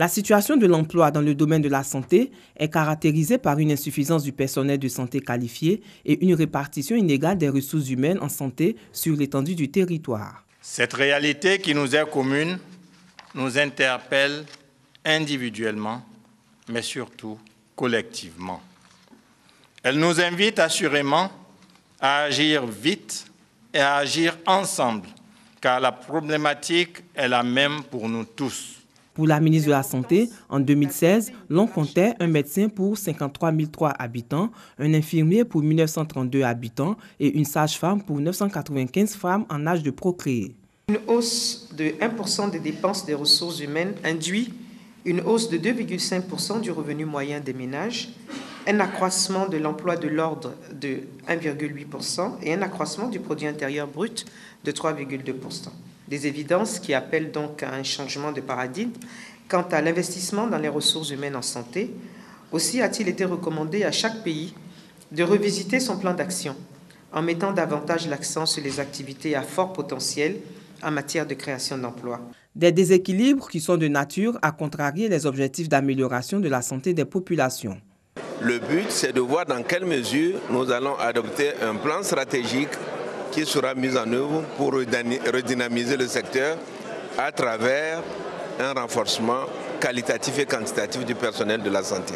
La situation de l'emploi dans le domaine de la santé est caractérisée par une insuffisance du personnel de santé qualifié et une répartition inégale des ressources humaines en santé sur l'étendue du territoire. Cette réalité qui nous est commune nous interpelle individuellement, mais surtout collectivement. Elle nous invite assurément à agir vite et à agir ensemble, car la problématique est la même pour nous tous. Pour la ministre de la Santé, en 2016, l'on comptait un médecin pour 53 003 habitants, un infirmier pour 1932 habitants et une sage-femme pour 995 femmes en âge de procréer. Une hausse de 1% des dépenses des ressources humaines induit une hausse de 2,5% du revenu moyen des ménages, un accroissement de l'emploi de l'ordre de 1,8% et un accroissement du produit intérieur brut de 3,2%. Des évidences qui appellent donc à un changement de paradigme quant à l'investissement dans les ressources humaines en santé. Aussi a-t-il été recommandé à chaque pays de revisiter son plan d'action en mettant davantage l'accent sur les activités à fort potentiel en matière de création d'emplois. Des déséquilibres qui sont de nature à contrarier les objectifs d'amélioration de la santé des populations. Le but, c'est de voir dans quelle mesure nous allons adopter un plan stratégique qui sera mis en œuvre pour redynamiser le secteur à travers un renforcement qualitatif et quantitatif du personnel de la santé.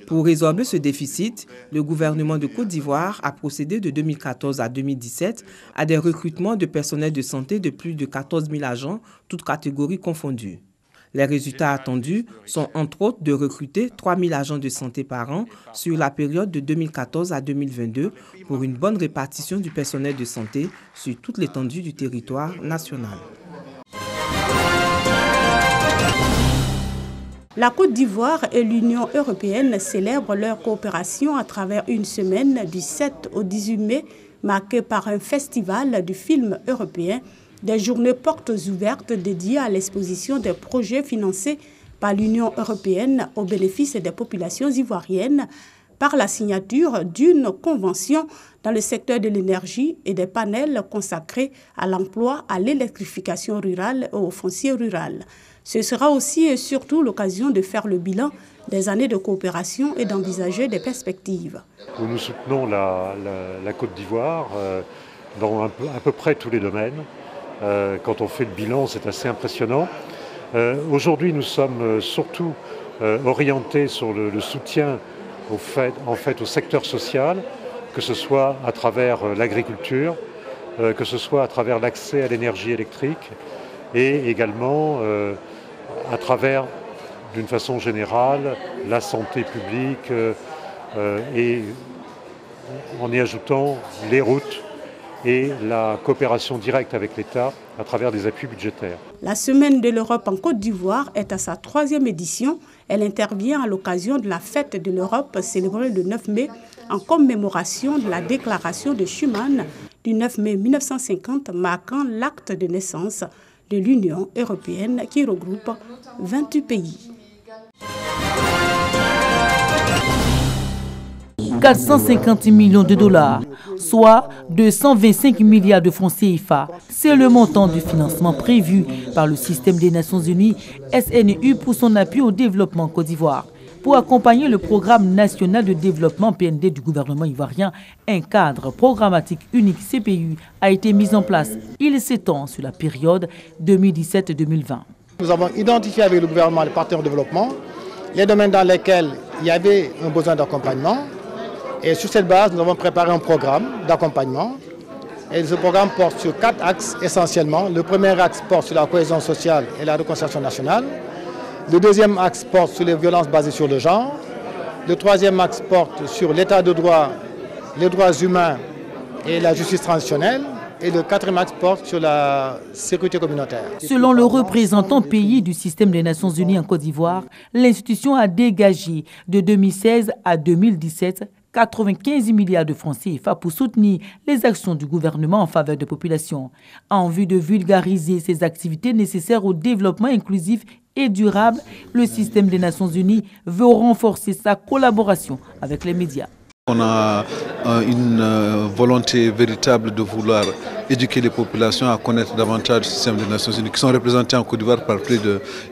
Pour résorber ce déficit, le gouvernement de Côte d'Ivoire a procédé de 2014 à 2017 à des recrutements de personnel de santé de plus de 14 000 agents, toutes catégories confondues. Les résultats attendus sont entre autres de recruter 3 000 agents de santé par an sur la période de 2014 à 2022 pour une bonne répartition du personnel de santé sur toute l'étendue du territoire national. La Côte d'Ivoire et l'Union européenne célèbrent leur coopération à travers une semaine du 7 au 18 mai marquée par un festival du film européen, des journées portes ouvertes dédiées à l'exposition des projets financés par l'Union européenne au bénéfice des populations ivoiriennes par la signature d'une convention dans le secteur de l'énergie et des panels consacrés à l'emploi, à l'électrification rurale et au foncier rural. Ce sera aussi et surtout l'occasion de faire le bilan des années de coopération et d'envisager des perspectives. Nous soutenons la Côte d'Ivoire dans à peu près tous les domaines. Quand on fait le bilan, c'est assez impressionnant. Aujourd'hui, nous sommes surtout orientés sur le soutien au secteur social, que ce soit à travers l'agriculture, que ce soit à travers l'accès à l'énergie électrique et également à travers, d'une façon générale, la santé publique et en y ajoutant les routes et la coopération directe avec l'État à travers des appuis budgétaires. La Semaine de l'Europe en Côte d'Ivoire est à sa 3e édition. Elle intervient à l'occasion de la Fête de l'Europe célébrée le 9 mai en commémoration de la déclaration de Schuman du 9 mai 1950 marquant l'acte de naissance de l'Union européenne qui regroupe 28 pays. 450 millions de dollars, soit 225 milliards de francs CFA. C'est le montant du financement prévu par le système des Nations Unies, SNU, pour son appui au développement en Côte d'Ivoire. Pour accompagner le programme national de développement PND du gouvernement ivoirien, un cadre programmatique unique CPU a été mis en place. Il s'étend sur la période 2017-2020. Nous avons identifié avec le gouvernement les partenaires de développement, les domaines dans lesquels il y avait un besoin d'accompagnement. Et sur cette base, nous avons préparé un programme d'accompagnement. Et ce programme porte sur 4 axes essentiellement. Le premier axe porte sur la cohésion sociale et la réconciliation nationale. Le deuxième axe porte sur les violences basées sur le genre. Le troisième axe porte sur l'état de droit, les droits humains et la justice transitionnelle. Et le quatrième axe porte sur la sécurité communautaire. Selon le représentant pays du système des Nations Unies en Côte d'Ivoire, l'institution a dégagé de 2016 à 2017 95 milliards de francs CFA pour soutenir les actions du gouvernement en faveur des populations, en vue de vulgariser ces activités nécessaires au développement inclusif et durable. Le système des Nations Unies veut renforcer sa collaboration avec les médias. On a une volonté véritable de vouloir éduquer les populations à connaître davantage le système des Nations Unies, qui sont représentés en Côte d'Ivoire par plus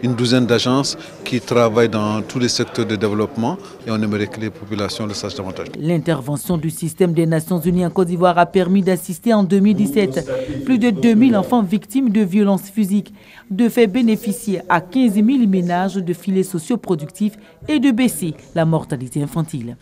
d'une douzaine d'agences qui travaillent dans tous les secteurs de développement, et on aimerait que les populations le sachent davantage. L'intervention du système des Nations Unies en Côte d'Ivoire a permis d'assister en 2017 plus de 2000 enfants victimes de violences physiques, de faire bénéficier à 15 000 ménages de filets socioproductifs et de baisser la mortalité infantile.